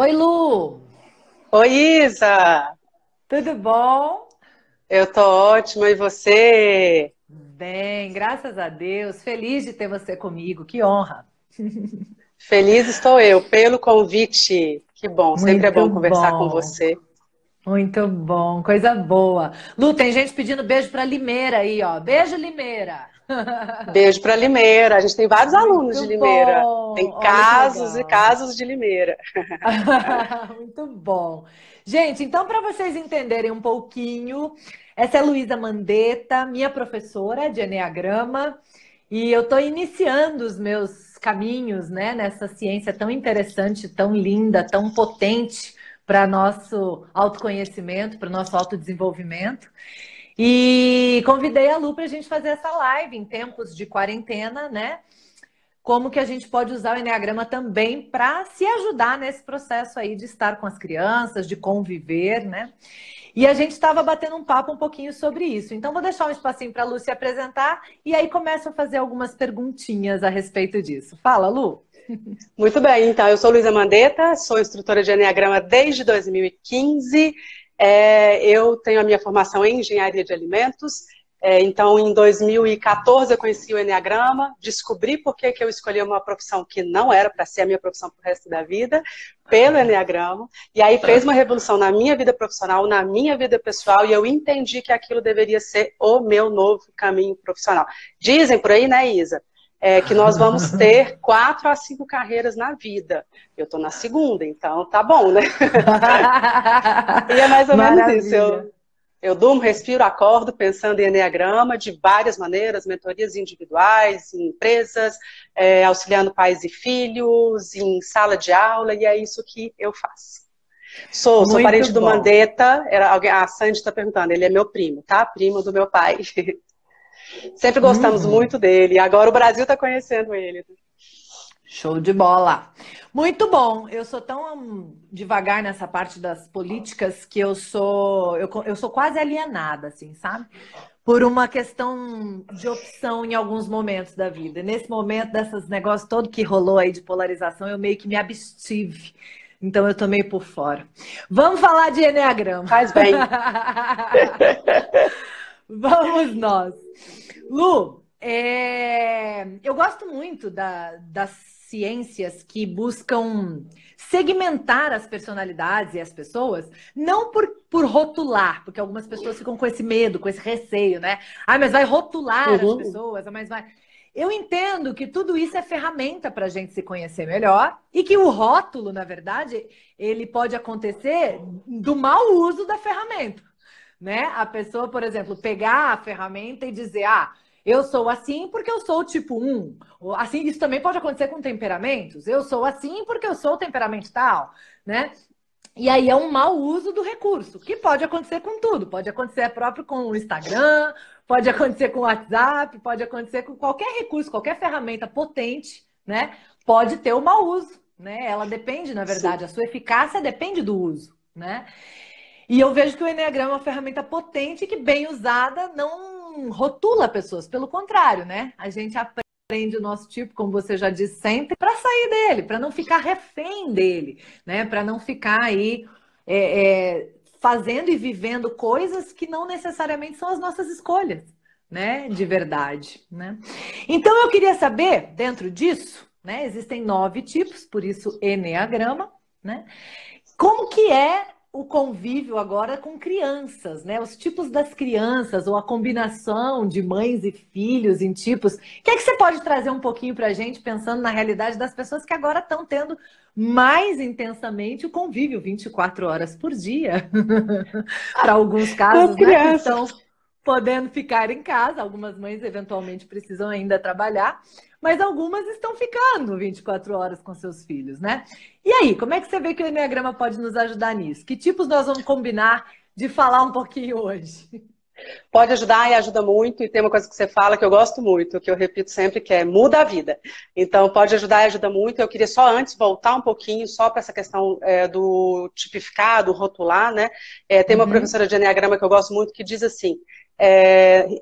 Oi, Lu! Oi, Isa! Tudo bom? Eu tô ótima, e você? Bem, graças a Deus. Feliz de ter você comigo, que honra. Feliz estou eu pelo convite. Que bom, sempre é Muito bom conversar com bom, você. muito bom, coisa boa. Lu, tem gente pedindo beijo pra Limeira aí, ó. Beijo, Limeira! Beijo para Limeira. A gente tem vários alunos Muito de Limeira. bom! Tem Olha que casos e legal. casos de Limeira. Muito bom. Gente, então, para vocês entenderem um pouquinho, essa é a Luísa Mandetta, minha professora de Enneagrama, e eu estou iniciando os meus caminhos, né, nessa ciência tão interessante, tão linda, tão potente para nosso autoconhecimento, para o nosso autodesenvolvimento. E convidei a Lu para a gente fazer essa live em tempos de quarentena, né? Como que a gente pode usar o Enneagrama também para se ajudar nesse processo aí de estar com as crianças, de conviver, né? E a gente estava batendo um papo um pouquinho sobre isso. Então, vou deixar um espacinho para a Lu se apresentar e aí começo a fazer algumas perguntinhas a respeito disso. Fala, Lu. Muito bem, então, eu sou Luísa Mandetta, sou instrutora de Enneagrama desde 2015. Eu tenho a minha formação em engenharia de alimentos. Então, em 2014, eu conheci o Enneagrama, descobri por que eu escolhi uma profissão que não era para ser a minha profissão para o resto da vida, pelo Enneagrama, e aí fez uma revolução na minha vida profissional, na minha vida pessoal, e eu entendi que aquilo deveria ser o meu novo caminho profissional. Dizem por aí, né, Isa? Que nós vamos ter 4 a 5 carreiras na vida. Eu estou na segunda, então tá bom, né? E é mais ou menos isso. Maravilha. Eu durmo, respiro, acordo pensando em enneagrama de várias maneiras, mentorias individuais, em empresas, auxiliando pais e filhos, em sala de aula, e é isso que eu faço. Sou Muito parente do bom. Mandetta, a Sandy está perguntando, ele é meu primo, tá? Primo do meu pai. Sempre gostamos Uhum. muito dele, agora o Brasil está conhecendo ele. Show de bola. Muito bom. Eu sou tão devagar nessa parte das políticas que eu sou quase alienada, assim, sabe? Por uma questão de opção em alguns momentos da vida. Nesse momento desses negócios todo que rolou aí de polarização, eu meio que me abstive. Então eu tô meio por fora. Vamos falar de Eneagrama. Faz bem. Vamos nós. Lu, eu gosto muito das ciências que buscam segmentar as personalidades e as pessoas, não por rotular, porque algumas pessoas ficam com esse medo, com esse receio, né? Ah, mas vai rotular as Uhum. pessoas, mas vai. Eu entendo que tudo isso é ferramenta para a gente se conhecer melhor e que o rótulo, na verdade, ele pode acontecer do mau uso da ferramenta, né? A pessoa, por exemplo, pegar a ferramenta e dizer, ah, eu sou assim porque eu sou o tipo 1. Assim, isso também pode acontecer com temperamentos. Eu sou assim porque eu sou o temperamento tal, né? E aí é um mau uso do recurso, que pode acontecer com tudo. Pode acontecer próprio com o Instagram, pode acontecer com o WhatsApp, pode acontecer com qualquer recurso, qualquer ferramenta potente, né? Pode ter o mau uso, né? Ela depende, na Sim. verdade, a sua eficácia depende do uso, né? E eu vejo que o Enneagrama é uma ferramenta potente que, bem usada, não rotula pessoas. Pelo contrário, né? A gente aprende o nosso tipo, como você já disse sempre, para sair dele, para não ficar refém dele, né? Para não ficar aí fazendo e vivendo coisas que não necessariamente são as nossas escolhas, né? De verdade, né? Então eu queria saber, dentro disso, né? Existem 9 tipos, por isso Enneagrama, né? Como que é o convívio agora com crianças, né? Os tipos das crianças, ou a combinação de mães e filhos em tipos. O que é que você pode trazer um pouquinho para a gente, pensando na realidade das pessoas que agora estão tendo mais intensamente o convívio 24 horas por dia? Para alguns As casos, né? Estão crianças. podendo ficar em casa, algumas mães eventualmente precisam ainda trabalhar, mas algumas estão ficando 24 horas com seus filhos, né? E aí, como é que você vê que o Enneagrama pode nos ajudar nisso? Que tipos nós vamos combinar de falar um pouquinho hoje? Pode ajudar e ajuda muito, e tem uma coisa que você fala que eu gosto muito, que eu repito sempre, que é muda a vida. Então, pode ajudar e ajuda muito. Eu queria só antes voltar um pouquinho, só para essa questão do tipificar, do rotular, né? Tem uma Uhum. professora de Enneagrama que eu gosto muito que diz assim,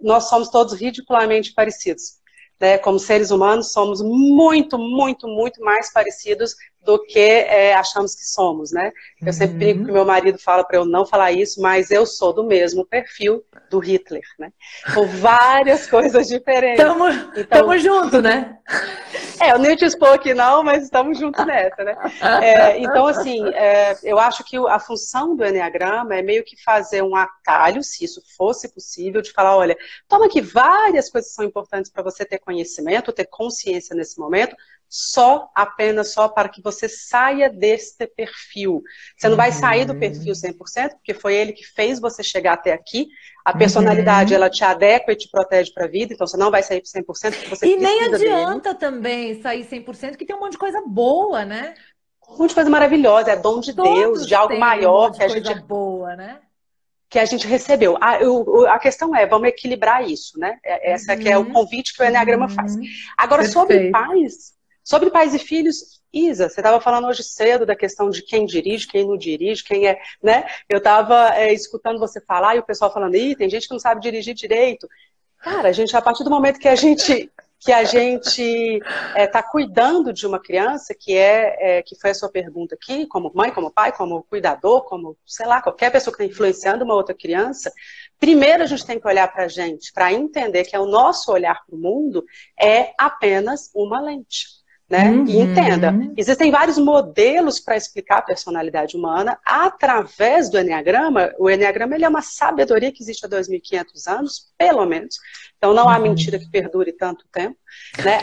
nós somos todos ridiculamente parecidos. Né? Como seres humanos, somos muito, muito, muito mais parecidos do que achamos que somos, né? Eu sempre brinco que meu marido fala para eu não falar isso, mas eu sou do mesmo perfil do Hitler, né? Com várias coisas diferentes. Tamo junto, né? Eu nem te expor aqui não, mas estamos juntos nessa, né? Então, assim, eu acho que a função do Eneagrama é meio que fazer um atalho, se isso fosse possível, de falar, olha, toma aqui várias coisas que são importantes para você ter conhecimento, ter consciência nesse momento, apenas só para que você saia deste perfil. Você não vai sair do perfil 100%, porque foi ele que fez você chegar até aqui. A personalidade, ela te adequa e te protege para a vida, então você não vai sair 100%, porque você e precisa nem adianta dele. também sair 100%, que tem um monte de coisa boa, né? Um monte de coisa maravilhosa, é dom de Deus, de algo maior que a gente boa, né? Que a gente recebeu. A questão é, vamos equilibrar isso, né? Essa que é o convite que o Eneagrama faz. Agora, sobre pais e filhos, Isa, você estava falando hoje cedo da questão de quem dirige, quem não dirige, quem é, né? Eu estava escutando você falar e o pessoal falando, tem gente que não sabe dirigir direito. Cara, a partir do momento que a gente está cuidando de uma criança, que foi a sua pergunta aqui, como mãe, como pai, como cuidador, como, sei lá, qualquer pessoa que está influenciando uma outra criança, primeiro a gente tem que olhar para a gente, para entender que o nosso olhar para o mundo é apenas uma lente. Né? E entenda, existem vários modelos para explicar a personalidade humana através do Eneagrama. O Eneagrama ele é uma sabedoria que existe há 2.500 anos, pelo menos. Então não há mentira que perdure tanto tempo. Né?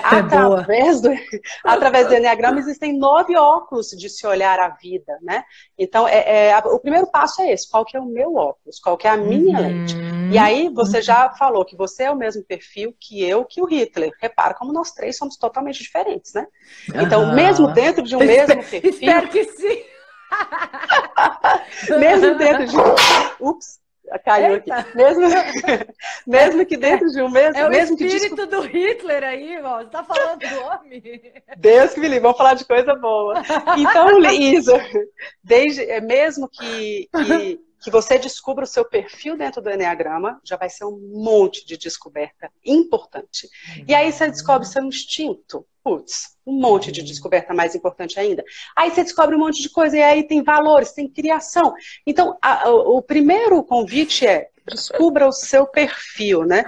Através do Eneagrama existem 9 óculos de se olhar a vida. Né? Então o primeiro passo é esse, qual que é o meu óculos, qual que é a minha lente. E aí você já falou que você é o mesmo perfil que o Hitler. Repara como nós três somos totalmente diferentes, né? Então, mesmo dentro de um mesmo perfil... Espero que sim! Mesmo dentro de... Ups, caiu aqui. Mesmo que dentro de um mesmo... É o espírito do Hitler aí, ó. Você tá falando do homem? Deus que me livre, vamos falar de coisa boa. Então, Isa, mesmo que você descubra o seu perfil dentro do Eneagrama, já vai ser um monte de descoberta importante. E aí você descobre seu instinto. Putz, um monte de descoberta mais importante ainda. Aí você descobre um monte de coisa, e aí tem valores, tem criação. Então, o primeiro convite é descubra o seu perfil, né?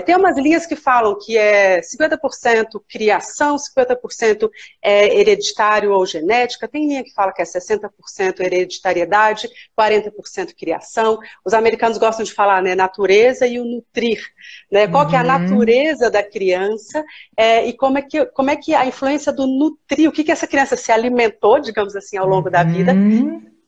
Tem umas linhas que falam que é 50% criação, 50% hereditário ou genética, tem linha que fala que é 60% hereditariedade, 40% criação. Os americanos gostam de falar, né, natureza e o nutrir, né? Qual que é a natureza da criança e como é que a influência do nutrir, o que essa criança se alimentou, digamos assim, ao longo da vida,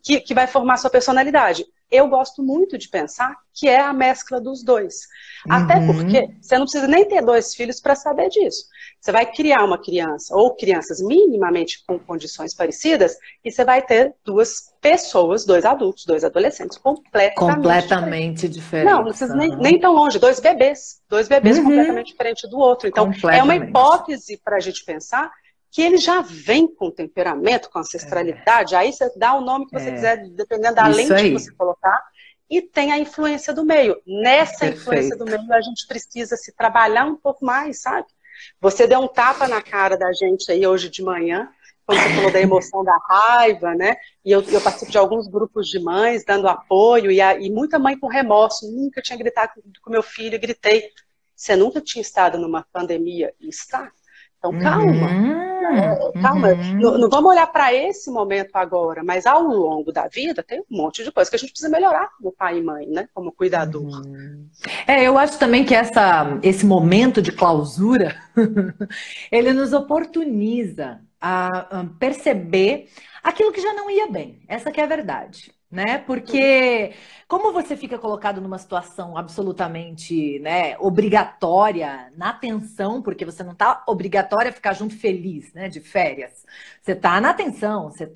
que vai formar sua personalidade. Eu gosto muito de pensar que é a mescla dos dois. Até porque você não precisa nem ter 2 filhos para saber disso. Você vai criar uma criança, ou crianças minimamente com condições parecidas, e você vai ter 2 pessoas, 2 adultos, 2 adolescentes completamente diferentes. Não precisa nem tão longe, 2 bebês. 2 bebês completamente diferentes do outro. Então, é uma hipótese para a gente pensar que ele já vem com temperamento, com ancestralidade, aí você dá o nome que você quiser, dependendo da lente que você colocar, e tem a influência do meio. Nessa influência do meio, a gente precisa se trabalhar um pouco mais, sabe? Você deu um tapa na cara da gente aí hoje de manhã, quando você falou da emoção da raiva, né? E eu participo de alguns grupos de mães, dando apoio, e muita mãe com remorso. Nunca tinha gritado com meu filho, gritei. Você nunca tinha estado numa pandemia? E está. Então, calma. Calma. Não vamos olhar para esse momento agora, mas ao longo da vida tem um monte de coisa que a gente precisa melhorar como pai e mãe, né? Como cuidador. Eu acho também que esse momento de clausura, ele nos oportuniza a perceber aquilo que já não ia bem. Essa que é a verdade. Né? Porque como você fica colocado numa situação absolutamente, né, obrigatória, na tensão, porque você não está obrigatória a ficar junto feliz, né, de férias. Você está na tensão, você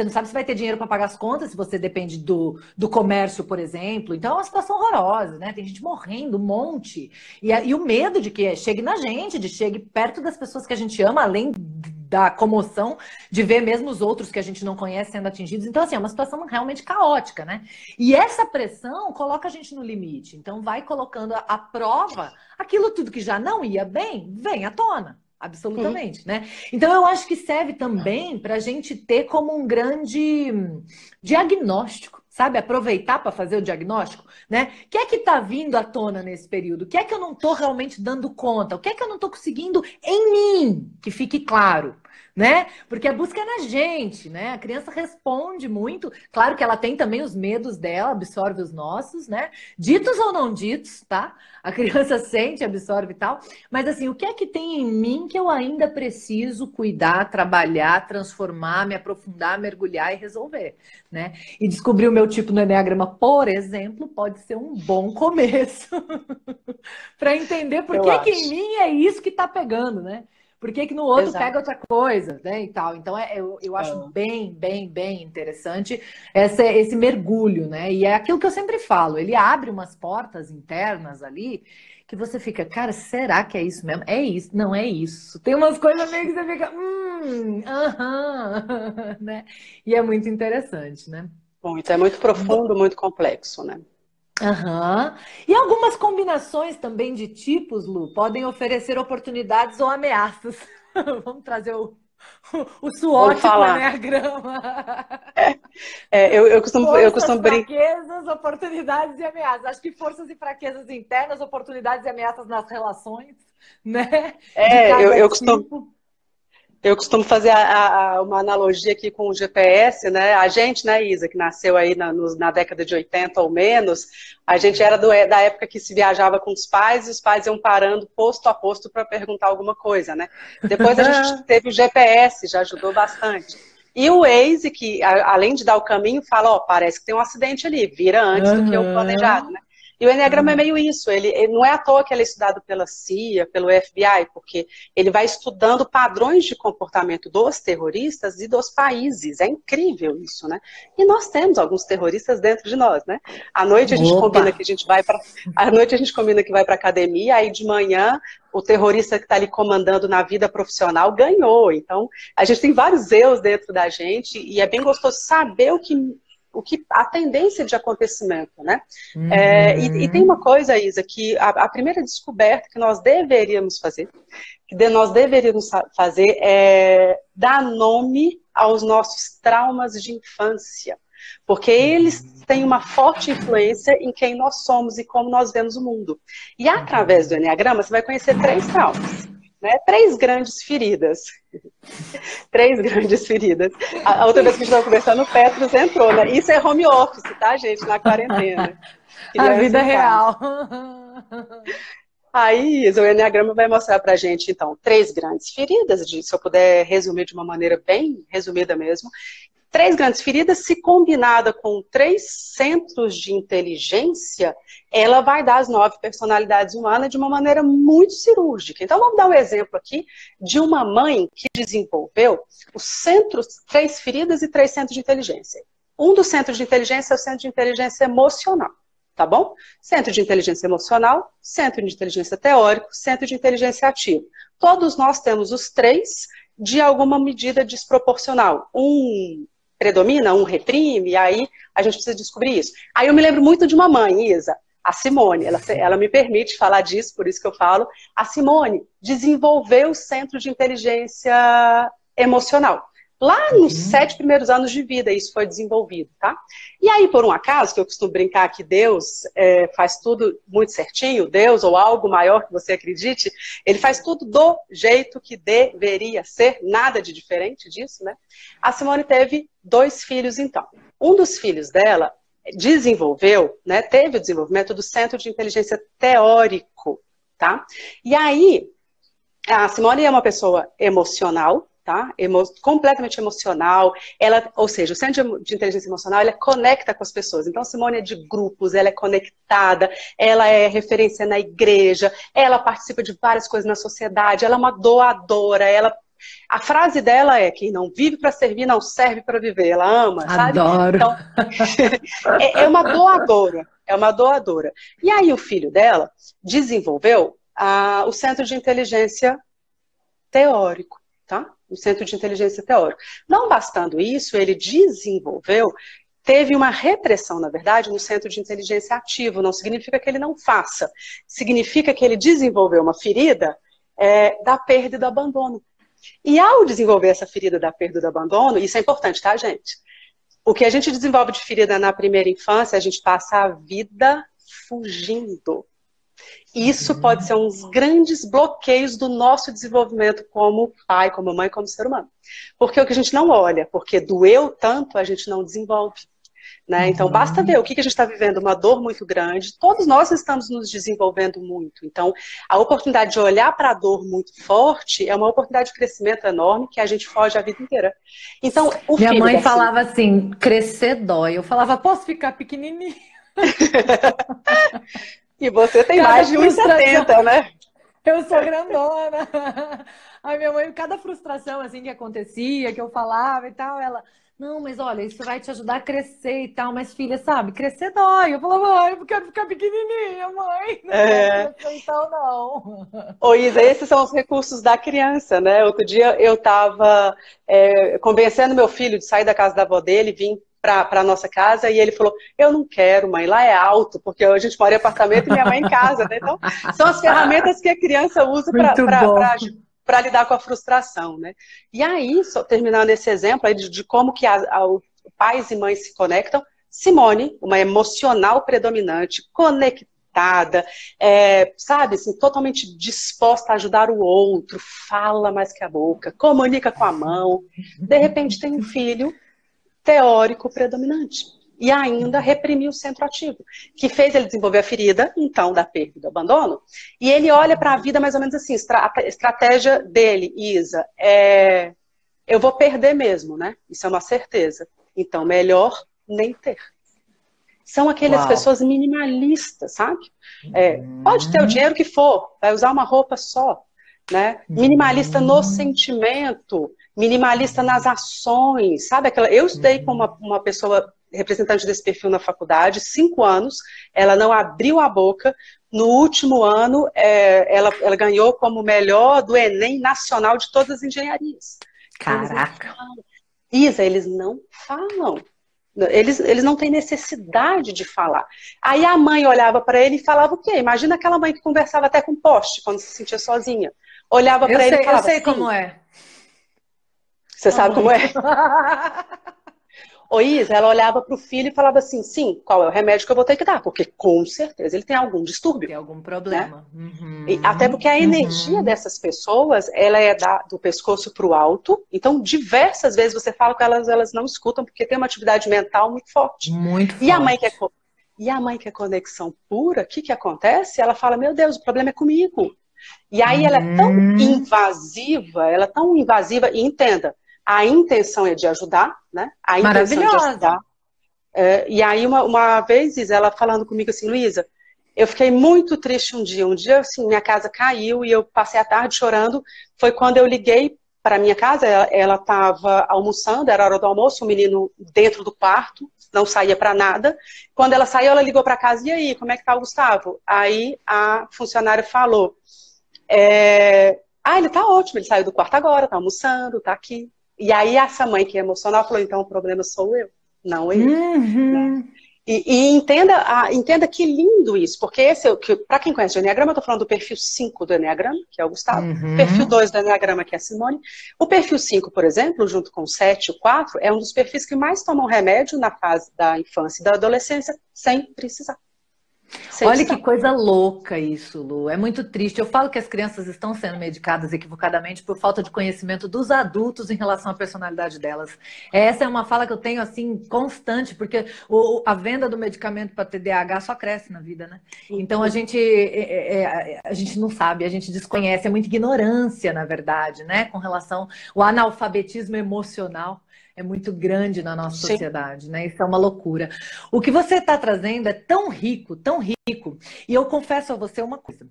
não sabe se vai ter dinheiro para pagar as contas, se você depende do comércio, por exemplo. Então é uma situação horrorosa, né? Tem gente morrendo, um monte. E o medo de que chegue na gente, de chegue perto das pessoas que a gente ama, além da comoção de ver mesmo os outros que a gente não conhece sendo atingidos. Então, assim, é uma situação realmente caótica, né? E essa pressão coloca a gente no limite. Então, vai colocando à prova aquilo tudo que já não ia bem, vem à tona. absolutamente, né? Então eu acho que serve também para a gente ter como um grande diagnóstico, sabe? Aproveitar para fazer o diagnóstico, né? O que é que está vindo à tona nesse período? O que é que eu não estou realmente dando conta? O que é que eu não estou conseguindo em mim? Que fique claro. Né? Porque a busca é na gente, né? A criança responde muito. Claro que ela tem também os medos dela, absorve os nossos, né? Ditos ou não ditos, tá? A criança sente, absorve e tal. Mas assim, o que é que tem em mim que eu ainda preciso cuidar, trabalhar, transformar, me aprofundar, mergulhar e resolver, né? E descobrir o meu tipo no Eneagrama, por exemplo, pode ser um bom começo para entender por Eu que que em acho. mim é isso que está pegando, né? Por que que no outro pega Exato. outra coisa, né? E tal. Então eu acho É. bem interessante esse mergulho, né? E é aquilo que eu sempre falo, ele abre umas portas internas ali que você fica, cara, será que é isso mesmo? É isso, não é isso. Tem umas coisas meio que você fica, aham, né? E é muito interessante, né? Bom, então é muito profundo, muito complexo, né? Aham. E algumas combinações também de tipos, Lu, podem oferecer oportunidades ou ameaças. Vamos trazer o Vamos SWOT para o falar. Eneagrama. Eu Forças, costumo brincar. fraquezas, oportunidades e ameaças. Acho que forças e fraquezas internas, oportunidades e ameaças nas relações, né? De É, eu, cada eu costumo, tipo. eu costumo fazer uma analogia aqui com o GPS, né? A gente, né, Isa, que nasceu aí na década de 80 ou menos, a gente era da época que se viajava com os pais iam parando posto a posto para perguntar alguma coisa, né? Depois a gente teve o GPS, já ajudou bastante. E o Waze, que além de dar o caminho, fala, ó, parece que tem um acidente ali, vira antes do que o planejado, Aham, né? E o Enneagrama é aham. meio isso, ele não é à toa que ele é estudado pela CIA, pelo FBI, porque ele vai estudando padrões de comportamento dos terroristas e dos países. É incrível isso, né? E nós temos alguns terroristas dentro de nós, né? À noite a gente Opa! combina que a gente vai para à noite a gente combina que vai para academia, aí de manhã o terrorista que está ali comandando na vida profissional ganhou. Então, a gente tem vários eus dentro da gente e é bem gostoso saber o que a tendência de acontecimento, né? E tem uma Uhum. coisa, Isa, que a primeira descoberta que nós deveríamos fazer, é dar nome aos nossos traumas de infância, porque eles têm uma forte influência em quem nós somos e como nós vemos o mundo. E através do Uhum. Eneagrama, você vai conhecer três traumas, né? Três grandes feridas. Três grandes feridas. A outra vez que a gente estava conversando, o Petros entrou, né? Isso é home office, tá, gente? Na quarentena. A Criança vida em casa. real. Aí, o Enneagrama vai mostrar pra gente, então, três grandes feridas, se eu puder resumir de uma maneira bem resumida mesmo. Três grandes feridas, se combinada com três centros de inteligência, ela vai dar as 9 personalidades humanas de uma maneira muito cirúrgica. Então, vamos dar um exemplo aqui de uma mãe que desenvolveu os centros, 3 feridas e 3 centros de inteligência. Um dos centros de inteligência é o centro de inteligência emocional, tá bom? Centro de inteligência emocional, centro de inteligência teórico, centro de inteligência ativa. Todos nós temos os três de alguma medida desproporcional. Um predomina, um reprime, e aí a gente precisa descobrir isso. Aí eu me lembro muito de uma mãe, Isa, a Simone, ela me permite falar disso, por isso que eu falo. A Simone desenvolveu o centro de inteligência emocional. Lá nos 7 Uhum. primeiros anos de vida isso foi desenvolvido, tá? E aí, por um acaso, que eu costumo brincar que Deus faz tudo muito certinho, Deus ou algo maior que você acredite, ele faz tudo do jeito que deveria ser, nada de diferente disso, né? A Simone teve 2 filhos, então. Um dos filhos dela desenvolveu, né, teve o desenvolvimento do Centro de Inteligência Teórico, tá? E aí, a Simone é uma pessoa emocional, tá? Completamente emocional. Ela, ou seja, o centro de inteligência emocional, ela conecta com as pessoas. Então, Simone é de grupos, ela é conectada, ela é referência na igreja, ela participa de várias coisas na sociedade, ela é uma doadora, a frase dela é: quem não vive para servir, não serve para viver. Ela ama, sabe? Adoro. Então, é uma doadora. É uma doadora. E aí, o filho dela desenvolveu o centro de inteligência teórico, tá? O centro de inteligência teórico. Não bastando isso, ele teve uma repressão, na verdade, no centro de inteligência ativo. Não significa que ele não faça. Significa que ele desenvolveu uma ferida da perda e do abandono. E ao desenvolver essa ferida da perda e do abandono, isso é importante, tá, gente? O que a gente desenvolve de ferida na primeira infância, a gente passa a vida fugindo. Isso pode ser um dos grandes bloqueios do nosso desenvolvimento como pai, como mãe, como ser humano. Porque o que a gente não olha, porque doeu tanto, a gente não desenvolve. Né? Então, basta ver o que a gente está vivendo, uma dor muito grande. Todos nós estamos nos desenvolvendo muito. Então, a oportunidade de olhar para a dor muito forte é uma oportunidade de crescimento enorme que a gente foge a vida inteira. Então, o Minha filho mãe falava assim, crescer dói. Eu falava, posso ficar pequenininho? E você tem mais de 1,70, né? Eu sou grandona. Aí minha mãe, cada frustração assim que acontecia, que eu falava e tal, ela, não, mas olha, isso vai te ajudar a crescer e tal, mas filha, sabe, crescer dói. Eu falava, mãe, eu quero ficar pequenininha, mãe. Não quero crescer então, não. Ô, Isa, esses são os recursos da criança, né? Outro dia eu estava convencendo meu filho de sair da casa da avó dele, vir para a nossa casa, e ele falou, eu não quero, mãe, lá é alto, porque a gente mora em apartamento e minha mãe em casa, né? Então, são as ferramentas que a criança usa para lidar com a frustração, né? E aí, só terminando esse exemplo aí de como que pais e mães se conectam, Simone, uma emocional predominante, conectada, sabe, assim, totalmente disposta a ajudar o outro, fala mais que a boca, comunica com a mão, de repente tem um filho teórico predominante. E ainda reprimiu o centro ativo, que fez ele desenvolver a ferida, então, da perda e do abandono, e ele olha para a vida mais ou menos assim, a estratégia dele, Isa, eu vou perder mesmo, né? Isso é uma certeza. Então, melhor nem ter. São aquelas pessoas minimalistas, sabe? Pode ter o dinheiro que for, vai usar uma roupa só, né? Minimalista no sentimento, minimalista nas ações, sabe? Eu estudei com uma pessoa representante desse perfil na faculdade, 5 anos, ela não abriu a boca. No último ano, ela ganhou como melhor do Enem nacional de todas as engenharias. Caraca! Isa, eles não falam. Eles não têm necessidade de falar. Aí a mãe olhava para ele e falava o quê? Imagina aquela mãe que conversava até com poste, quando se sentia sozinha. Olhava para ele e falava, eu sei como é. Você sabe como é? Ô Isa, ela olhava para o filho e falava assim, sim, qual é o remédio que eu vou ter que dar? Porque com certeza ele tem algum distúrbio. Tem algum problema. Né? Até porque a energia dessas pessoas, ela é do pescoço para o alto, então diversas vezes você fala com elas, elas não escutam, porque tem uma atividade mental muito forte. Muito forte. E a mãe que é conexão pura, o que acontece? Ela fala, meu Deus, o problema é comigo. E aí ela é tão invasiva, e entenda, a intenção é de ajudar, né? A intenção é de ajudar. E aí, uma vez, Isa, ela falando comigo assim, Luísa, eu fiquei muito triste um dia, assim, minha casa caiu e eu passei a tarde chorando. Foi quando eu liguei para minha casa, ela estava almoçando, era hora do almoço, o menino dentro do quarto, não saía para nada. Quando ela saiu, ela ligou para casa, e aí, como é que tá o Gustavo? Aí a funcionária falou, ele tá ótimo, ele saiu do quarto agora, tá almoçando, tá aqui. E aí essa mãe que é emocional falou, então o problema sou eu, não ele. Né? E entenda que lindo isso, porque para quem conhece o Eneagrama, eu tô falando do perfil 5 do Eneagrama, que é o Gustavo, perfil 2 do Eneagrama, que é a Simone. O perfil 5, por exemplo, junto com o 7 e o 4, é um dos perfis que mais tomam remédio na fase da infância e da adolescência, sem precisar. Olha que coisa louca isso, Lu. É muito triste. Eu falo que as crianças estão sendo medicadas equivocadamente por falta de conhecimento dos adultos em relação à personalidade delas. Essa é uma fala que eu tenho assim constante, porque a venda do medicamento para TDAH só cresce na vida, né? Então a gente não sabe, a gente desconhece, é muita ignorância, na verdade, né? Com relação ao analfabetismo emocional. É muito grande na nossa sociedade, né? Isso é uma loucura. O que você está trazendo é tão rico, e eu confesso a você uma coisa.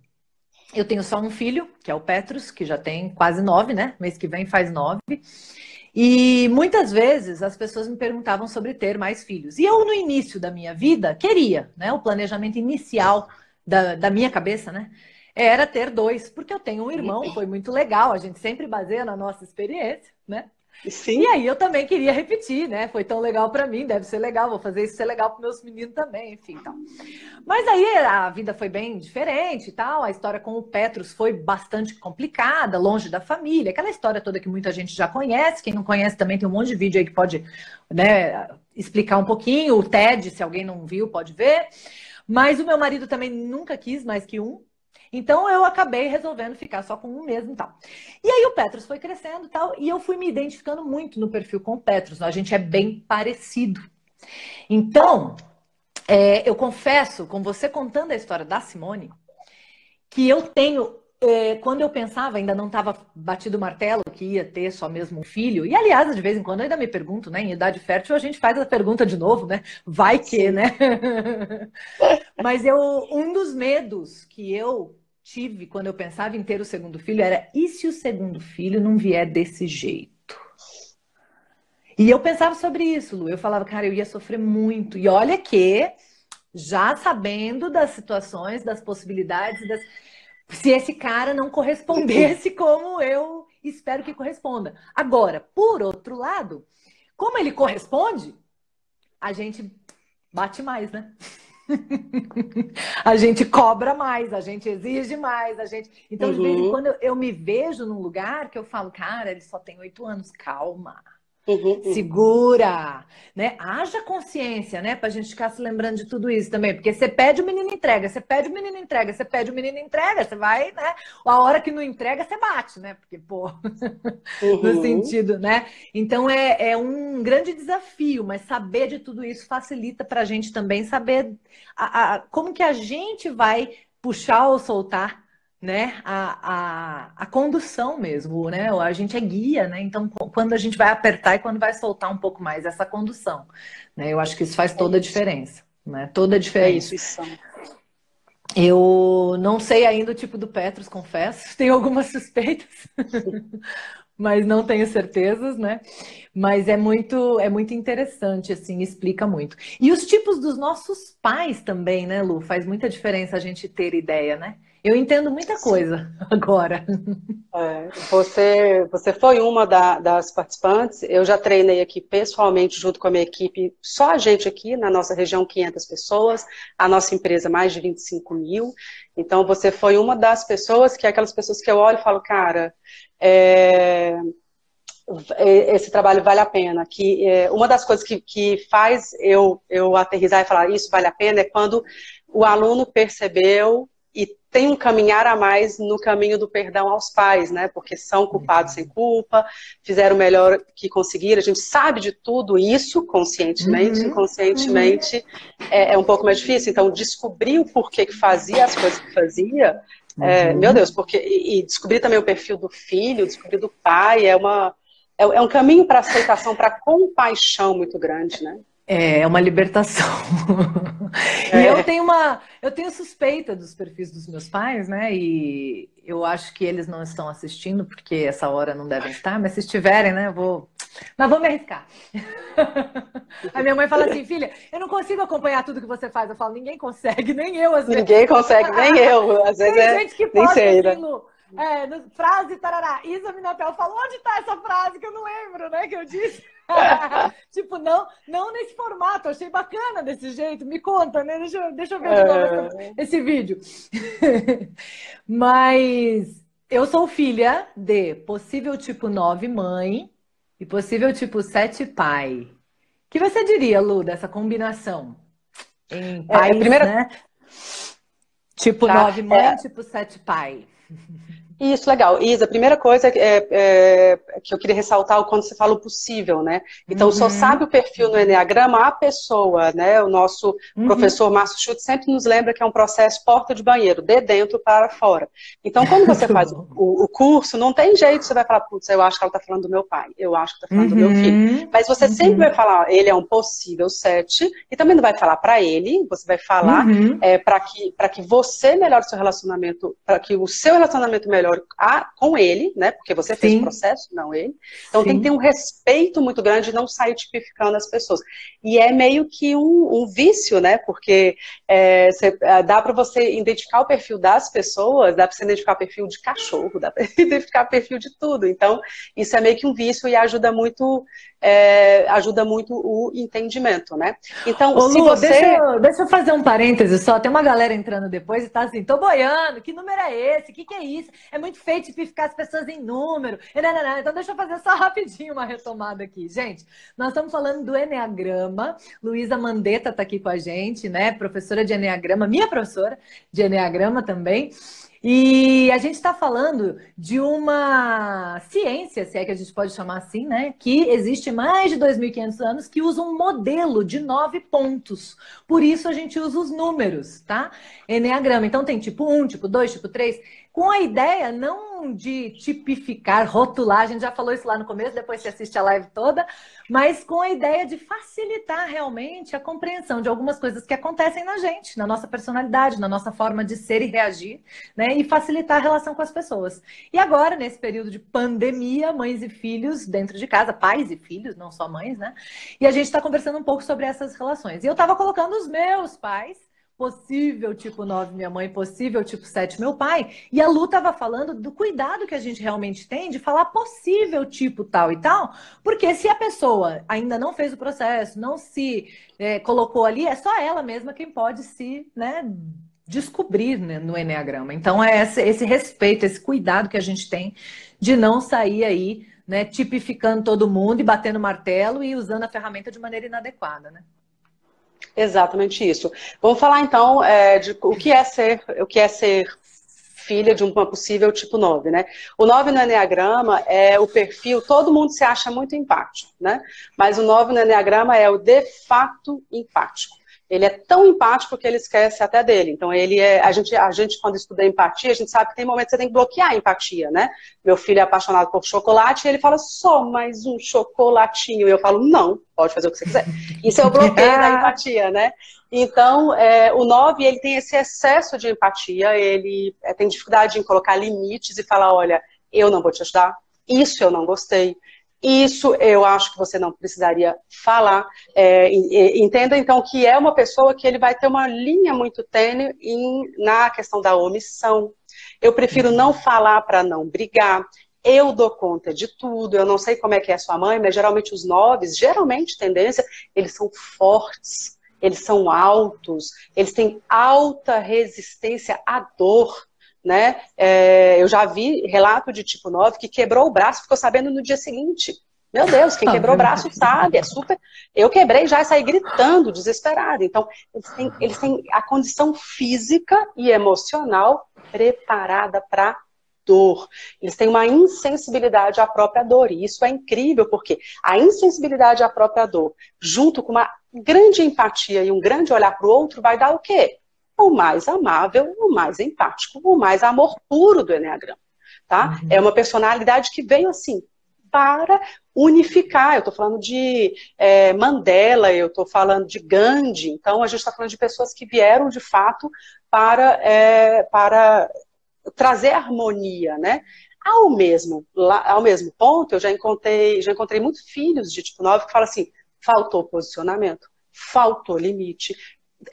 Eu tenho só um filho, que é o Petrus, que já tem quase 9, né? Mês que vem faz 9. E muitas vezes as pessoas me perguntavam sobre ter mais filhos. E eu, no início da minha vida, queria, né? O planejamento inicial da minha cabeça, né? Era ter 2, porque eu tenho um irmão, foi muito legal, a gente sempre baseia na nossa experiência, né? Sim. E aí eu também queria repetir, né? Foi tão legal para mim, deve ser legal, vou fazer isso ser legal para meus meninos também, enfim, então. Mas aí a vida foi bem diferente e tal, a história com o Petrus foi bastante complicada, longe da família, aquela história toda que muita gente já conhece, quem não conhece também tem um monte de vídeo aí que pode, né, explicar um pouquinho, o TED, se alguém não viu, pode ver. Mas o meu marido também nunca quis mais que um. Então eu acabei resolvendo ficar só com um mesmo e tal. E aí o Petrus foi crescendo e tal, e eu fui me identificando muito no perfil com o Petrus. A gente é bem parecido. Então, eu confesso, com você contando a história da Simone, que eu tenho, quando eu pensava, ainda não estava batido o martelo que ia ter só mesmo um filho, e aliás, de vez em quando eu ainda me pergunto, né, em idade fértil a gente faz a pergunta de novo, né, vai que, Sim. né? Mas um dos medos que eu tive quando eu pensava em ter o segundo filho era, e se o segundo filho não vier desse jeito? E eu pensava sobre isso, Lu. Eu falava, cara, eu ia sofrer muito. E olha que, já sabendo das situações, das possibilidades, se esse cara não correspondesse como eu espero que corresponda. Agora, por outro lado, como ele corresponde, a gente bate mais, né? A gente cobra mais, a gente exige mais, a gente. Então, de vez em quando, eu me vejo num lugar que eu falo, cara, ele só tem 8 anos, calma. Segura, né? Haja consciência, né? Pra gente ficar se lembrando de tudo isso também. Porque você pede, o menino entrega, você pede, o menino entrega, você pede, o menino entrega, você vai, né? A hora que não entrega, você bate, né? Porque, pô, no sentido, né? Então é um grande desafio, mas saber de tudo isso facilita pra gente também saber como que a gente vai puxar ou soltar, né, a condução mesmo, né? A gente é guia, né? Então, quando a gente vai apertar e quando vai soltar um pouco mais essa condução, né? Eu acho que isso faz toda a diferença, né? Toda a diferença. Isso. Eu não sei ainda o tipo do Petrus, confesso. Tenho algumas suspeitas, mas não tenho certezas, né? Mas é muito interessante, assim, explica muito. E os tipos dos nossos pais também, né, Lu? Faz muita diferença a gente ter ideia, né? Eu entendo muita coisa agora. Você foi uma das participantes. Eu já treinei aqui pessoalmente junto com a minha equipe, só a gente aqui na nossa região, 500 pessoas, a nossa empresa mais de 25 mil. Então você foi uma das pessoas que é aquelas pessoas que eu olho e falo, cara, esse trabalho vale a pena. Uma das coisas que faz eu aterrissar e falar isso vale a pena é quando o aluno percebeu e tem um caminhar a mais no caminho do perdão aos pais, né? Porque são culpados sem culpa, fizeram o melhor que conseguiram. A gente sabe de tudo isso conscientemente, inconscientemente é um pouco mais difícil. Então, descobrir o porquê que fazia as coisas que fazia, meu Deus, e descobrir também o perfil do filho, descobrir do pai, é um caminho para aceitação, para compaixão muito grande, né? É uma libertação. E eu tenho suspeita dos perfis dos meus pais, né? E eu acho que eles não estão assistindo, porque essa hora não devem estar, mas se estiverem, né, mas vou me arriscar. A minha mãe fala assim, filha, eu não consigo acompanhar tudo que você faz. Eu falo, ninguém consegue, nem eu, às vezes. Ninguém consegue, nem eu. Às vezes tem gente que nem posta sei, assim, né? Lu, frase, tarará. Isa Minapel falou, onde tá essa frase que eu não lembro, né, que eu disse? Tipo, não nesse formato, achei bacana desse jeito, me conta, né? Deixa eu ver de novo esse vídeo. Mas eu sou filha de possível tipo 9 mãe e possível tipo 7 pai. O que você diria, Lu, dessa combinação em pais, né? Tipo 9 mãe, tipo 7 pai. Isso, legal. Isa, a primeira coisa que eu queria ressaltar é quando você fala o possível, né? Então, só sabe o perfil no Eneagrama a pessoa, né? O nosso professor Márcio Schutz sempre nos lembra que é um processo porta de banheiro, de dentro para fora. Então, quando você faz o curso, não tem jeito, você vai falar, putz, eu acho que ela está falando do meu pai, eu acho que está falando do meu filho. Mas você sempre vai falar, ele é um possível 7, e também não vai falar para ele, você vai falar para que você melhore o seu relacionamento, para que o seu relacionamento melhore, melhor com ele, né? Porque você fez o processo, não ele. Então tem que ter um respeito muito grande e não sair tipificando as pessoas. E é meio que um vício, né? Porque dá para você identificar o perfil das pessoas, dá para você identificar o perfil de cachorro, dá para identificar o perfil de tudo. Então, isso é meio que um vício e ajuda muito o entendimento, né? Então, ô, se Lu, você... deixa eu fazer um parêntese só. Tem uma galera entrando depois e tá assim, tô boiando, que número é esse? O que é isso? É muito feio tipificar as pessoas em número. Então deixa eu fazer só rapidinho uma retomada aqui. Gente, nós estamos falando do Eneagrama. Luísa Mandetta tá aqui com a gente, né? Professora de Eneagrama, minha professora de Eneagrama também. E a gente está falando de uma ciência, se é que a gente pode chamar assim, né? Que existe mais de 2.500 anos, que usa um modelo de 9 pontos. Por isso a gente usa os números, tá? Eneagrama. Então tem tipo 1, tipo 2, tipo 3, com a ideia não de tipificar, rotular, a gente já falou isso lá no começo, depois você assiste a live toda, mas com a ideia de facilitar realmente a compreensão de algumas coisas que acontecem na gente, na nossa personalidade, na nossa forma de ser e reagir, né? E facilitar a relação com as pessoas. E agora, nesse período de pandemia, mães e filhos dentro de casa, pais e filhos, não só mães, né? E a gente está conversando um pouco sobre essas relações. E eu estava colocando os meus pais, possível tipo 9, minha mãe, possível tipo 7, meu pai. E a Lu estava falando do cuidado que a gente realmente tem de falar possível tipo tal e tal, porque se a pessoa ainda não fez o processo, não se colocou ali, é só ela mesma quem pode se, né, descobrir, né, no Eneagrama. Então é esse respeito, esse cuidado que a gente tem de não sair aí, né, tipificando todo mundo e batendo martelo e usando a ferramenta de maneira inadequada, né? Exatamente isso. Vamos falar então de o que é ser filha de uma possível tipo 9, né? O 9 no Eneagrama é o perfil, todo mundo se acha muito empático, né? Mas o 9 no Eneagrama é o de fato empático. Ele é tão empático que ele esquece até dele. Então, a gente, quando estuda empatia, a gente sabe que tem momentos que você tem que bloquear a empatia, né? Meu filho é apaixonado por chocolate e ele fala, só mais um chocolatinho. E eu falo, não, pode fazer o que você quiser. Isso é o bloqueio da empatia, né? Então, o 9, ele tem esse excesso de empatia, ele tem dificuldade em colocar limites e falar, olha, eu não vou te ajudar, isso eu não gostei, isso eu acho que você não precisaria falar. Entenda, então, que é uma pessoa que ele vai ter uma linha muito tênue na questão da omissão. Eu prefiro não falar para não brigar. Eu dou conta de tudo. Eu não sei como é que é a sua mãe, mas geralmente os 9, geralmente, tendência, eles são fortes, eles são altos, eles têm alta resistência à dor. Né? Eu já vi relato de tipo 9 que quebrou o braço e ficou sabendo no dia seguinte. Meu Deus, quem quebrou o braço sabe, é super... Eu quebrei já e saí gritando, desesperada. Então, eles têm a condição física e emocional preparada para dor. Eles têm uma insensibilidade à própria dor. E isso é incrível, porque a insensibilidade à própria dor, junto com uma grande empatia e um grande olhar para o outro, vai dar o quê? O mais amável, o mais empático, o mais amor puro do Eneagrama, tá? É uma personalidade que veio assim, para unificar. Eu estou falando de Mandela, eu estou falando de Gandhi, então a gente está falando de pessoas que vieram de fato para trazer harmonia, né? Ao mesmo ponto, eu já encontrei muitos filhos de tipo 9 que falam assim, faltou posicionamento, faltou limite,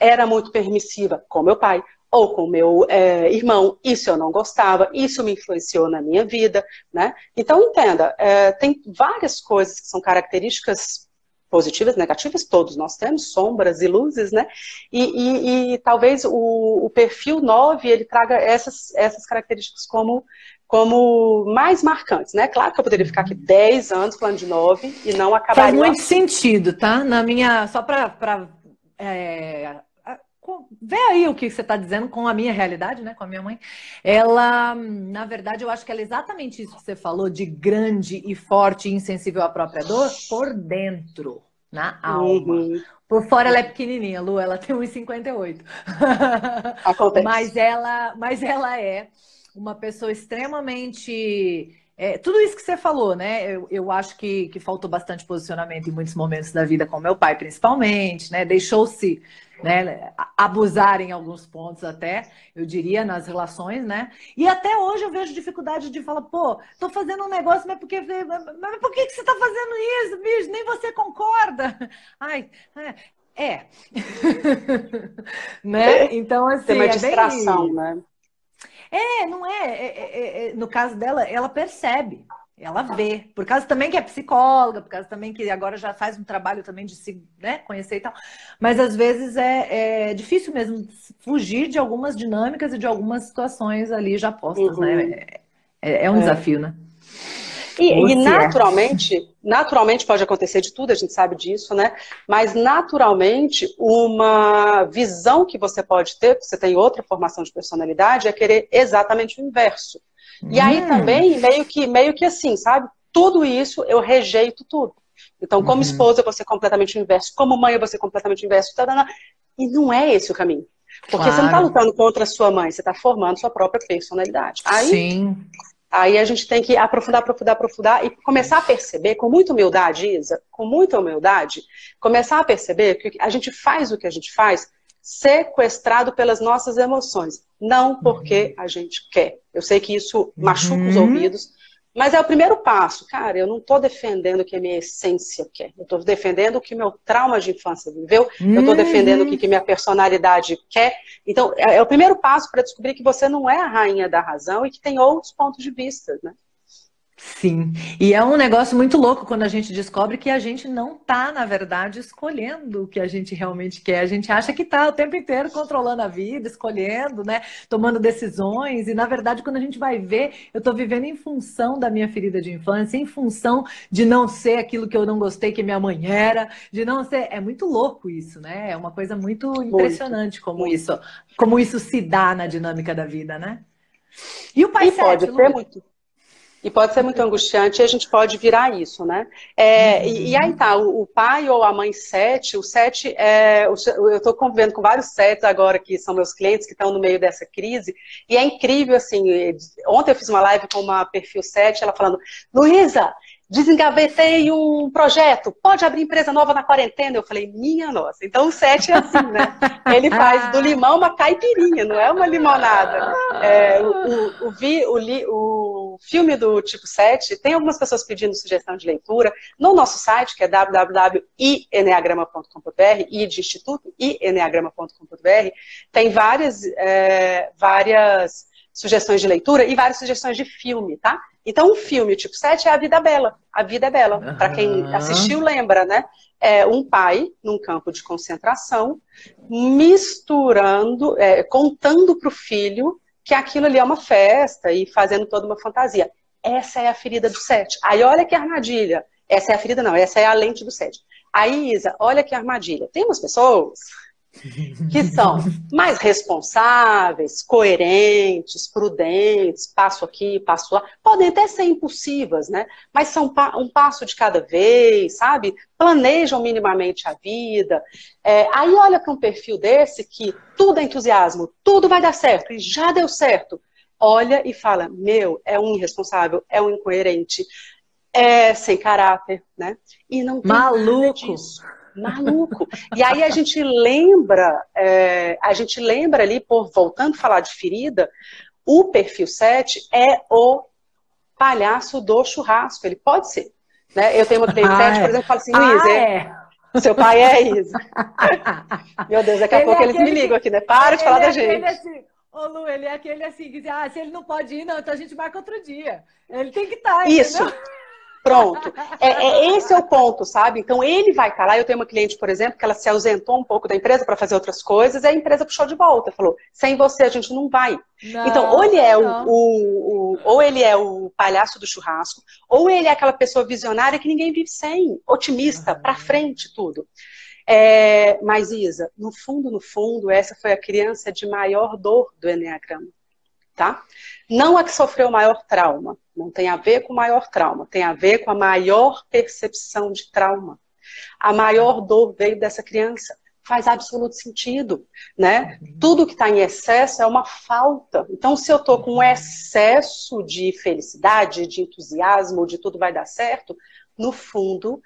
era muito permissiva com meu pai ou com meu irmão, isso eu não gostava, isso me influenciou na minha vida, né? Então, entenda, tem várias coisas que são características positivas, negativas, todos nós temos, sombras e luzes, né? E talvez o perfil 9, ele traga essas características como mais marcantes, né? Claro que eu poderia ficar aqui 10 anos falando de 9 e não acabaria. Faz muito sentido, tá? Só para vê aí o que você está dizendo com a minha realidade, né? Com a minha mãe. Ela, na verdade, eu acho que ela é exatamente isso que você falou, de grande e forte e insensível à própria dor, por dentro, na alma. Uhum. Por fora ela é pequenininha, Lu, ela tem 1,58. Acontece. Mas ela é uma pessoa extremamente... tudo isso que você falou, né? Eu acho que faltou bastante posicionamento em muitos momentos da vida com meu pai, principalmente, né? Deixou-se né, abusar em alguns pontos até, eu diria, nas relações, né? E até hoje eu vejo dificuldade de falar, pô, tô fazendo um negócio, mas por que você tá fazendo isso, bicho? Nem você concorda. Ai, é. Né? Então, Tem assim, uma é distração, bem... né? Não é, no caso dela, ela percebe, ela vê, por causa também que é psicóloga, por causa também que agora já faz um trabalho também de se, né, conhecer e tal, mas às vezes é difícil mesmo fugir de algumas dinâmicas e de algumas situações ali já postas, né? Uhum. É um É. desafio, né? Ou E se é. naturalmente pode acontecer de tudo, a gente sabe disso, né? Mas naturalmente, uma visão que você pode ter, porque você tem outra formação de personalidade, é querer exatamente o inverso. E aí Hum, também, meio que assim, sabe? Tudo isso eu rejeito tudo. Então, como uhum, esposa, eu vou ser completamente o inverso, como mãe, eu vou ser completamente o inverso. Tadana. E não é esse o caminho. Porque você não está claro, lutando contra a sua mãe, você está formando sua própria personalidade. sim. Aí a gente tem que aprofundar, aprofundar, aprofundar e começar a perceber, com muita humildade, Isa, com muita humildade, começar a perceber que a gente faz o que a gente faz sequestrado pelas nossas emoções, não porque a gente quer. Eu sei que isso machuca os Uhum. ouvidos, mas é o primeiro passo. Cara, eu não estou defendendo o que a minha essência quer, eu estou defendendo o que meu trauma de infância viveu, eu estou defendendo o Uhum. que minha personalidade quer. Então, é o primeiro passo para descobrir que você não é a rainha da razão e que tem outros pontos de vista, né? Sim, e é um negócio muito louco quando a gente descobre que a gente não tá, na verdade, escolhendo o que a gente realmente quer. A gente acha que tá o tempo inteiro controlando a vida, escolhendo, né, tomando decisões, e na verdade, quando a gente vai ver, eu tô vivendo em função da minha ferida de infância, em função de não ser aquilo que eu não gostei que minha mãe era, de não ser. É muito louco isso, né? É uma coisa muito Muito, impressionante muito. como isso se dá na dinâmica da vida, né? E o pai E sete, pode ser Lu? muito. E pode ser muito angustiante e a gente pode virar isso, né? E aí Uhum. tá, o pai ou a mãe sete, o sete eu estou convivendo com vários setes agora que são meus clientes que estão no meio dessa crise, e é incrível, assim, ontem eu fiz uma live com uma perfil sete, ela falando, Luísa, desengavetei um projeto, pode abrir empresa nova na quarentena? Eu falei, minha nossa, então o sete é assim, né? Ele faz do limão uma caipirinha, não é uma limonada. O filme do Tipo 7, tem algumas pessoas pedindo sugestão de leitura. No nosso site, que é www.ieneagrama.com.br, e de Instituto, ieneagrama.com.br, tem várias sugestões de leitura e várias sugestões de filme, tá? Então, um filme, o Tipo 7, é A Vida Bela. A Vida é Bela. Para quem assistiu, Aham. lembra, né? É um pai num campo de concentração, misturando, contando para o filho que aquilo ali é uma festa e fazendo toda uma fantasia. Essa é a ferida do sete. Aí olha que armadilha. Essa é a ferida, não, essa é a lente do sete. Aí, Isa, olha que armadilha. Tem umas pessoas que são mais responsáveis, coerentes, prudentes, passo aqui, passo lá. Podem até ser impulsivas, né? Mas são um passo de cada vez, sabe? Planejam minimamente a vida. Aí olha para um perfil desse que tudo é entusiasmo, tudo vai dar certo, e já deu certo. Olha e fala, meu, é um irresponsável, é um incoerente, é sem caráter, né? E não tem nada Maluco. disso. Maluco. E aí a gente lembra ali, voltando a falar de ferida, o perfil 7 é o palhaço do churrasco. Ele pode ser. Né? Eu tenho uma cliente Ah, 7, por é. exemplo, que fala assim, Luiz, Ah, é. seu pai é isso. Meu Deus, daqui a Ele é pouco eles me aquele ligam que. aqui, né? Para de falar Ele é da aquele gente. assim. Ô, Lu, ele é aquele assim que diz: se ele não pode ir, não, então a gente marca outro dia. Ele tem que estar, entendeu? Isso. Pronto. Esse é o ponto, sabe? Então ele vai estar lá. Eu tenho uma cliente, por exemplo, que ela se ausentou um pouco da empresa para fazer outras coisas, e a empresa puxou de volta. Falou: sem você a gente não vai. Então, ou Não, ele não, é não. ou ele é o palhaço do churrasco, ou ele é aquela pessoa visionária que ninguém vive sem, otimista, para Aham. frente, tudo. Mas, Isa, no fundo, essa foi a criança de maior dor do Eneagrama. Tá? Não a que sofreu o maior trauma, não tem a ver com o maior trauma, tem a ver com a maior percepção de trauma. A maior dor veio dessa criança. Faz absoluto sentido, né? Uhum. Tudo que está em excesso é uma falta. Então, se eu estou com um Uhum. excesso de felicidade, de entusiasmo, de tudo vai dar certo, no fundo,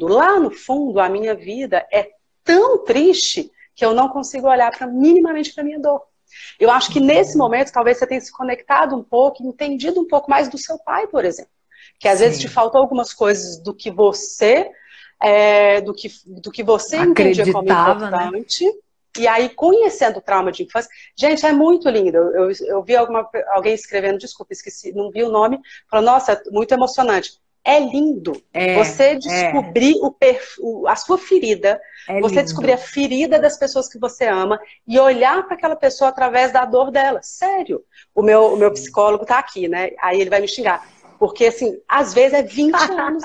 lá no fundo, a minha vida é tão triste que eu não consigo olhar minimamente para minha dor. Eu acho que nesse momento, talvez você tenha se conectado um pouco, entendido um pouco mais do seu pai, por exemplo. Que às vezes te faltou algumas coisas do que você, do que você entendia como importante. Né? E aí, conhecendo o trauma de infância, gente, é muito lindo. Eu vi alguém escrevendo, desculpa, esqueci, não vi o nome, falou, nossa, muito emocionante. É lindo você descobrir a sua ferida, você descobrir a ferida das pessoas que você ama e olhar para aquela pessoa através da dor dela. Sério. O meu psicólogo tá aqui, né? Aí ele vai me xingar. Porque, assim, às vezes é 20 anos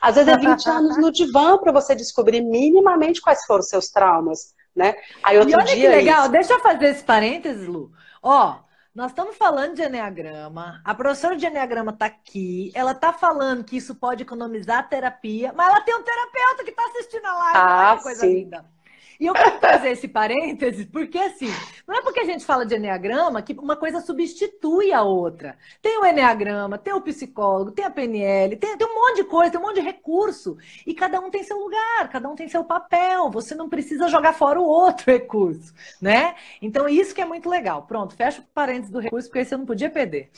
às vezes é 20 anos no divã para você descobrir minimamente quais foram os seus traumas, né? Aí outro olha dia, que legal, deixa eu fazer esse parênteses, Lu. Ó, nós estamos falando de eneagrama, a professora de eneagrama está aqui, ela está falando que isso pode economizar a terapia, mas ela tem um terapeuta que está assistindo a live, olha que coisa linda. E eu quero trazer esse parênteses, porque assim, não é porque a gente fala de eneagrama que uma coisa substitui a outra. Tem o eneagrama, tem o psicólogo, tem a PNL, tem um monte de coisa, tem um monte de recurso. E cada um tem seu lugar, cada um tem seu papel. Você não precisa jogar fora o outro recurso, né? Então isso que é muito legal. Pronto, fecha o parênteses do recurso, porque aí você não podia perder.